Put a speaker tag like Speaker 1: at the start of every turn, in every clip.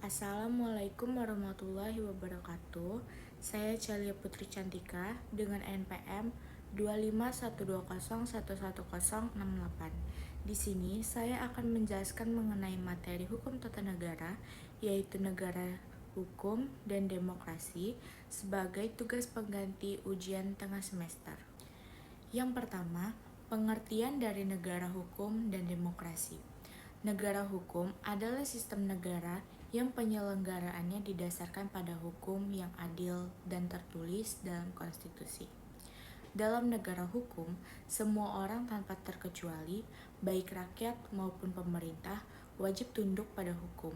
Speaker 1: Assalamualaikum warahmatullahi wabarakatuh. Saya Celia Putri Cantika dengan NPM 25120111068. Di sini saya akan menjelaskan mengenai materi hukum tata negara, yaitu negara hukum dan demokrasi sebagai tugas pengganti ujian tengah semester. Yang pertama, pengertian dari negara hukum dan demokrasi. Negara hukum adalah sistem negara yang penyelenggaraannya didasarkan pada hukum yang adil dan tertulis dalam konstitusi. Dalam negara hukum, semua orang tanpa terkecuali, baik rakyat maupun pemerintah, wajib tunduk pada hukum.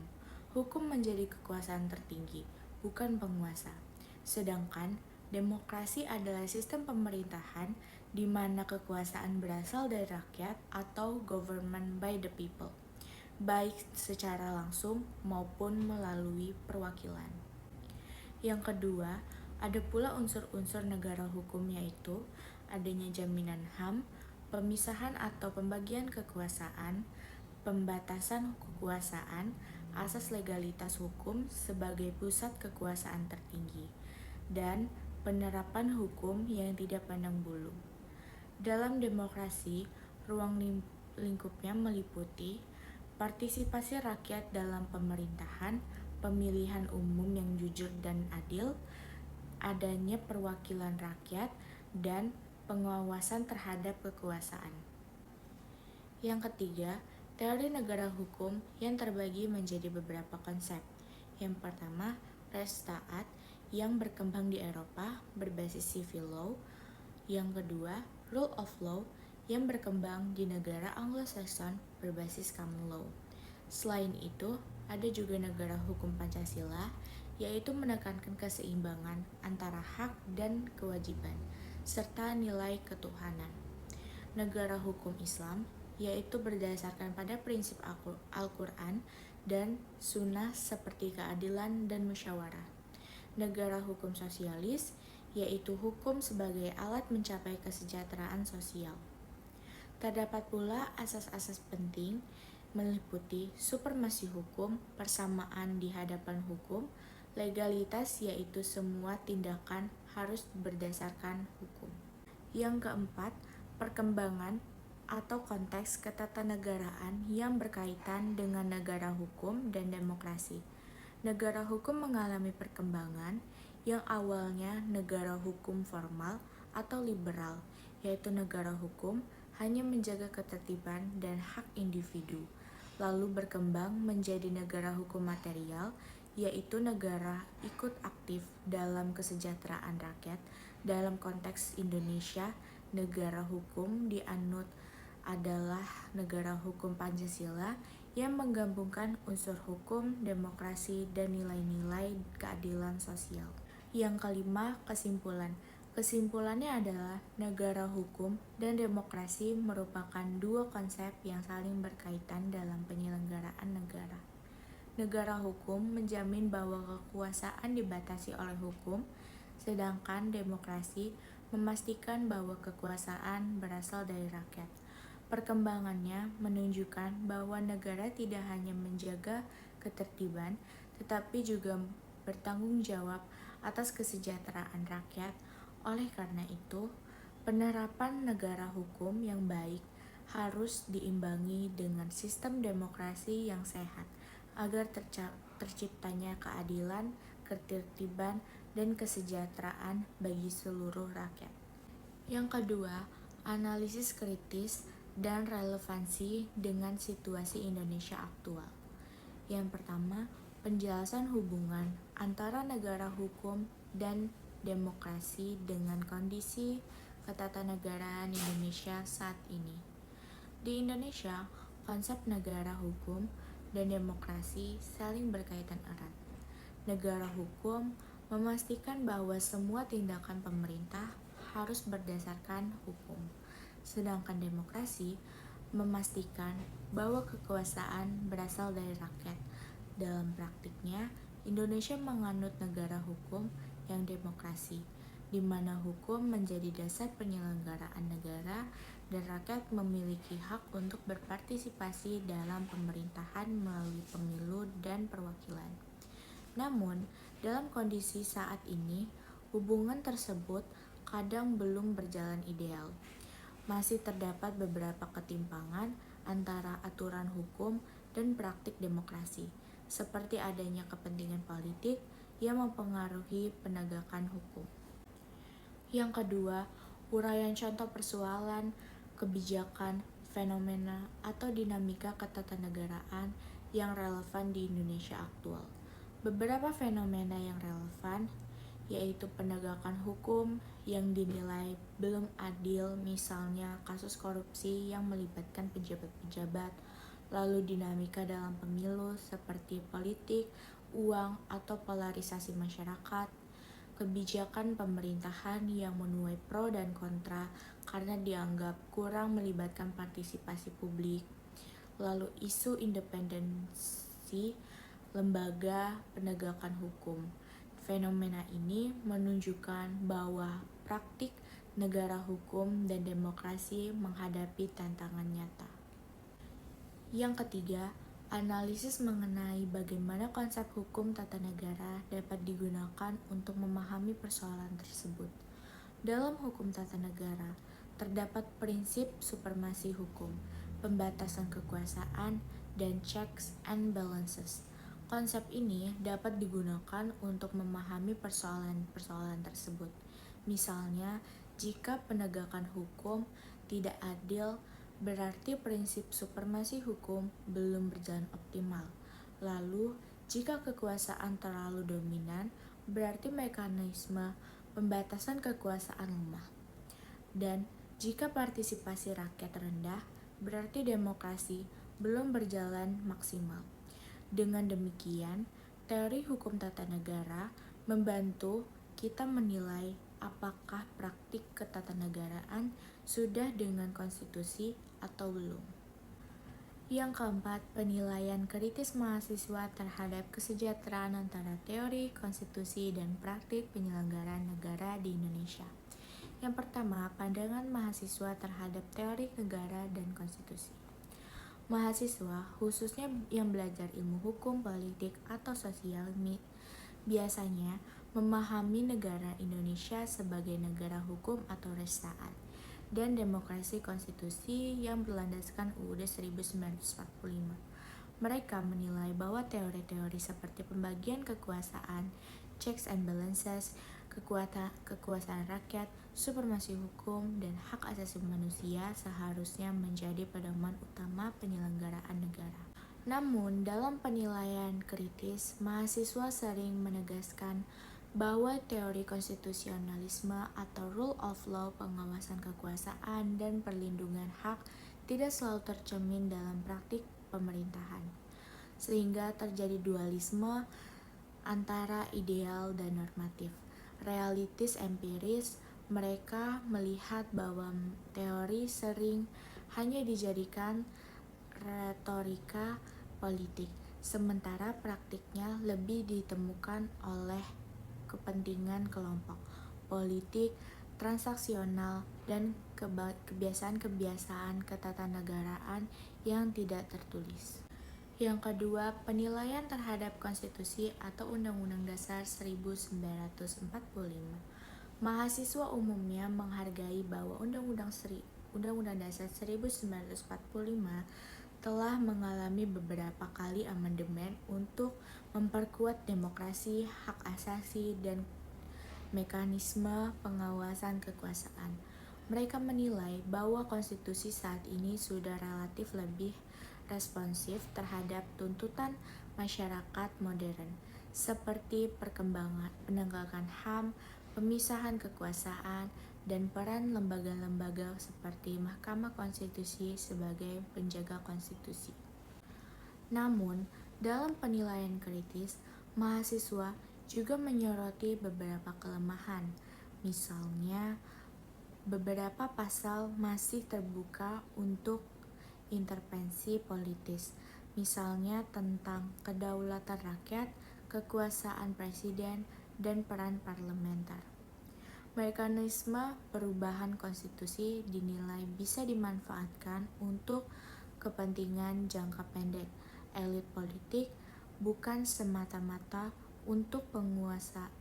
Speaker 1: Hukum menjadi kekuasaan tertinggi, bukan penguasa. Sedangkan demokrasi adalah sistem pemerintahan di mana kekuasaan berasal dari rakyat atau government by the people, baik secara langsung maupun melalui perwakilan. Yang kedua, ada pula unsur-unsur negara hukum, yaitu adanya jaminan HAM, pemisahan atau pembagian kekuasaan, pembatasan kekuasaan, asas legalitas hukum sebagai pusat kekuasaan tertinggi, dan penerapan hukum yang tidak pandang bulu. Dalam demokrasi, ruang lingkupnya meliputi partisipasi rakyat dalam pemerintahan, pemilihan umum yang jujur dan adil, adanya perwakilan rakyat, dan pengawasan terhadap kekuasaan. Yang ketiga, teori negara hukum yang terbagi menjadi beberapa konsep. Yang pertama, res taat yang berkembang di Eropa berbasis civil law. Yang kedua, rule of law yang berkembang di negara Anglo-Saxon berbasis common law. Selain itu, ada juga negara hukum Pancasila, yaitu menekankan keseimbangan antara hak dan kewajiban, serta nilai ketuhanan. Negara hukum Islam, yaitu berdasarkan pada prinsip Al-Quran dan Sunnah seperti keadilan dan musyawarah. Negara hukum sosialis, yaitu hukum sebagai alat mencapai kesejahteraan sosial. Terdapat pula asas-asas penting meliputi supremasi hukum, persamaan di hadapan hukum, legalitas yaitu semua tindakan harus berdasarkan hukum. Yang keempat, perkembangan atau konteks ketatanegaraan yang berkaitan dengan negara hukum dan demokrasi. Negara hukum mengalami perkembangan yang awalnya negara hukum formal atau liberal, yaitu negara hukum hanya menjaga ketertiban dan hak individu, lalu berkembang menjadi negara hukum material, yaitu negara ikut aktif dalam kesejahteraan rakyat. Dalam konteks Indonesia, negara hukum dianut adalah negara hukum Pancasila yang menggabungkan unsur hukum, demokrasi, dan nilai-nilai keadilan sosial. Yang kelima, kesimpulan. Kesimpulannya adalah negara hukum dan demokrasi merupakan dua konsep yang saling berkaitan dalam penyelenggaraan negara. Negara hukum menjamin bahwa kekuasaan dibatasi oleh hukum, sedangkan demokrasi memastikan bahwa kekuasaan berasal dari rakyat. Perkembangannya menunjukkan bahwa negara tidak hanya menjaga ketertiban, tetapi juga bertanggung jawab atas kesejahteraan rakyat. Oleh karena itu, penerapan negara hukum yang baik harus diimbangi dengan sistem demokrasi yang sehat agar terciptanya keadilan, ketertiban, dan kesejahteraan bagi seluruh rakyat. Yang kedua, analisis kritis dan relevansi dengan situasi Indonesia aktual. Yang pertama, penjelasan hubungan antara negara hukum dan demokrasi dengan kondisi ketatanegaraan Indonesia saat ini. Di Indonesia, konsep negara hukum dan demokrasi saling berkaitan erat. Negara hukum memastikan bahwa semua tindakan pemerintah harus berdasarkan hukum, sedangkan demokrasi memastikan bahwa kekuasaan berasal dari rakyat. Dalam praktiknya, Indonesia menganut negara hukum yang demokrasi, di mana hukum menjadi dasar penyelenggaraan negara dan rakyat memiliki hak untuk berpartisipasi dalam pemerintahan melalui pemilu dan perwakilan. Namun, dalam kondisi saat ini, hubungan tersebut kadang belum berjalan ideal. Masih terdapat beberapa ketimpangan antara aturan hukum dan praktik demokrasi, seperti adanya kepentingan politik yang mempengaruhi penegakan hukum. Yang kedua, uraian contoh persoalan, kebijakan, fenomena, atau dinamika ketatanegaraan yang relevan di Indonesia aktual. Beberapa fenomena yang relevan yaitu penegakan hukum yang dinilai belum adil, misalnya kasus korupsi yang melibatkan pejabat-pejabat, lalu dinamika dalam pemilu seperti politik, uang, atau polarisasi masyarakat, kebijakan pemerintahan yang menuai pro dan kontra karena dianggap kurang melibatkan partisipasi publik, lalu isu independensi lembaga penegakan hukum. Fenomena ini menunjukkan bahwa praktik negara hukum dan demokrasi menghadapi tantangan nyata. Yang ketiga, analisis mengenai bagaimana konsep hukum tata negara dapat digunakan untuk memahami persoalan tersebut. Dalam hukum tata negara, terdapat prinsip supremasi hukum, pembatasan kekuasaan, dan checks and balances. Konsep ini dapat digunakan untuk memahami persoalan-persoalan tersebut. Misalnya, jika penegakan hukum tidak adil, berarti prinsip supremasi hukum belum berjalan optimal. Lalu, jika kekuasaan terlalu dominan, berarti mekanisme pembatasan kekuasaan lemah. Dan jika partisipasi rakyat rendah, berarti demokrasi belum berjalan maksimal. Dengan demikian, teori hukum tata negara membantu kita menilai apakah praktik ketatanegaraan sudah dengan konstitusi atau belum. Yang keempat, penilaian kritis mahasiswa terhadap kesejahteraan antara teori, konstitusi, dan praktik penyelenggaraan negara di Indonesia. Yang pertama, pandangan mahasiswa terhadap teori negara dan konstitusi. Mahasiswa, khususnya yang belajar ilmu hukum, politik, atau sosial, biasanya memahami negara Indonesia sebagai negara hukum atau res taat dan demokrasi konstitusi yang berlandaskan UUD 1945. Mereka menilai bahwa teori-teori seperti pembagian kekuasaan, checks and balances, kekuasaan rakyat, supremasi hukum, dan hak asasi manusia seharusnya menjadi pedoman utama penyelenggaraan negara. Namun, dalam penilaian kritis, mahasiswa sering menegaskan bahwa teori konstitusionalisme atau rule of law, pengawasan kekuasaan, dan perlindungan hak tidak selalu tercermin dalam praktik pemerintahan, sehingga terjadi dualisme antara ideal dan normatif. Realistis empiris, mereka melihat bahwa teori sering hanya dijadikan retorika politik, sementara praktiknya lebih ditemukan oleh kepentingan kelompok politik, transaksional, dan kebiasaan-kebiasaan ketatanegaraan yang tidak tertulis. Yang kedua, penilaian terhadap konstitusi atau Undang-Undang Dasar 1945. Mahasiswa umumnya menghargai bahwa Undang-Undang Dasar 1945 telah mengalami beberapa kali amandemen untuk memperkuat demokrasi, hak asasi, dan mekanisme pengawasan kekuasaan. Mereka menilai bahwa konstitusi saat ini sudah relatif lebih responsif terhadap tuntutan masyarakat modern, seperti perkembangan penegakan HAM, pemisahan kekuasaan, dan peran lembaga-lembaga seperti Mahkamah Konstitusi sebagai penjaga konstitusi. Namun, dalam penilaian kritis, mahasiswa juga menyoroti beberapa kelemahan. Misalnya, beberapa pasal masih terbuka untuk intervensi politis, misalnya tentang kedaulatan rakyat, kekuasaan presiden, dan peran parlementer. Mekanisme perubahan konstitusi dinilai bisa dimanfaatkan untuk kepentingan jangka pendek elit politik, bukan semata-mata untuk penguatan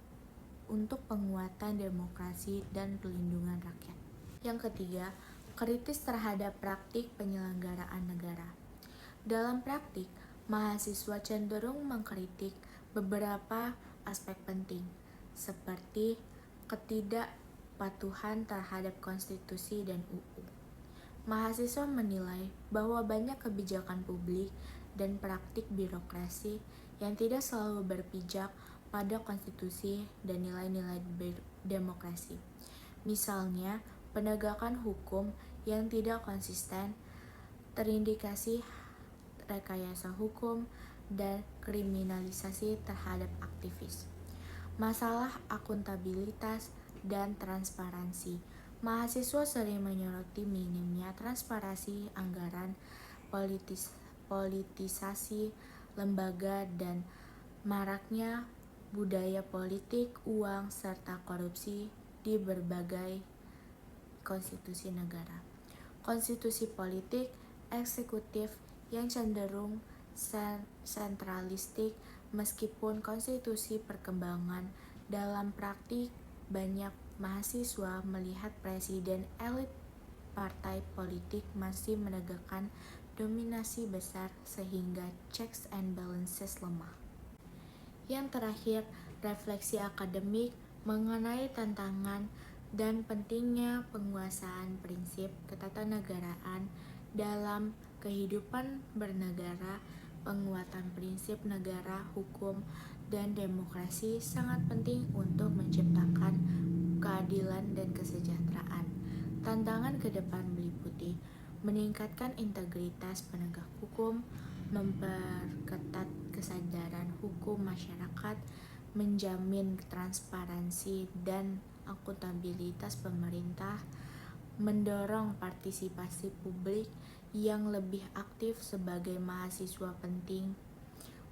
Speaker 1: demokrasi dan pelindungan rakyat. Yang ketiga, kritis terhadap praktik penyelenggaraan negara. Dalam praktik, mahasiswa cenderung mengkritik beberapa aspek penting, seperti ketidakpatuhan terhadap konstitusi dan UU. Mahasiswa menilai bahwa banyak kebijakan publik dan praktik birokrasi yang tidak selalu berpijak pada konstitusi dan nilai-nilai demokrasi. Misalnya, penegakan hukum yang tidak konsisten, terindikasi rekayasa hukum, dan kriminalisasi terhadap aktivis. Masalah akuntabilitas dan transparansi. Mahasiswa sering menyoroti minimnya transparansi anggaran, politisasi lembaga, dan maraknya budaya politik uang serta korupsi di berbagai konstitusi negara. Konstitusi politik eksekutif yang cenderung sentralistik. Meskipun konstitusi perkembangan dalam praktik, banyak mahasiswa melihat presiden elit partai politik masih menegakkan dominasi besar sehingga checks and balances lemah. Yang terakhir, refleksi akademik mengenai tantangan dan pentingnya penguasaan prinsip ketatanegaraan dalam kehidupan bernegara. Penguatan prinsip negara, hukum, dan demokrasi sangat penting untuk menciptakan keadilan dan kesejahteraan. Tantangan ke depan meliputi meningkatkan integritas penegak hukum, memperketat kesadaran hukum masyarakat, menjamin transparansi dan akuntabilitas pemerintah, mendorong partisipasi publik yang lebih aktif sebagai mahasiswa penting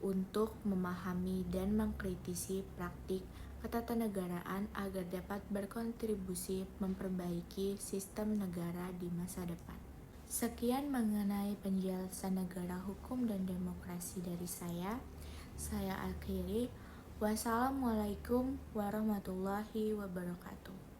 Speaker 1: untuk memahami dan mengkritisi praktik ketatanegaraan agar dapat berkontribusi memperbaiki sistem negara di masa depan. Sekian mengenai penjelasan negara hukum dan demokrasi dari saya. Saya akhiri. Wassalamualaikum warahmatullahi wabarakatuh.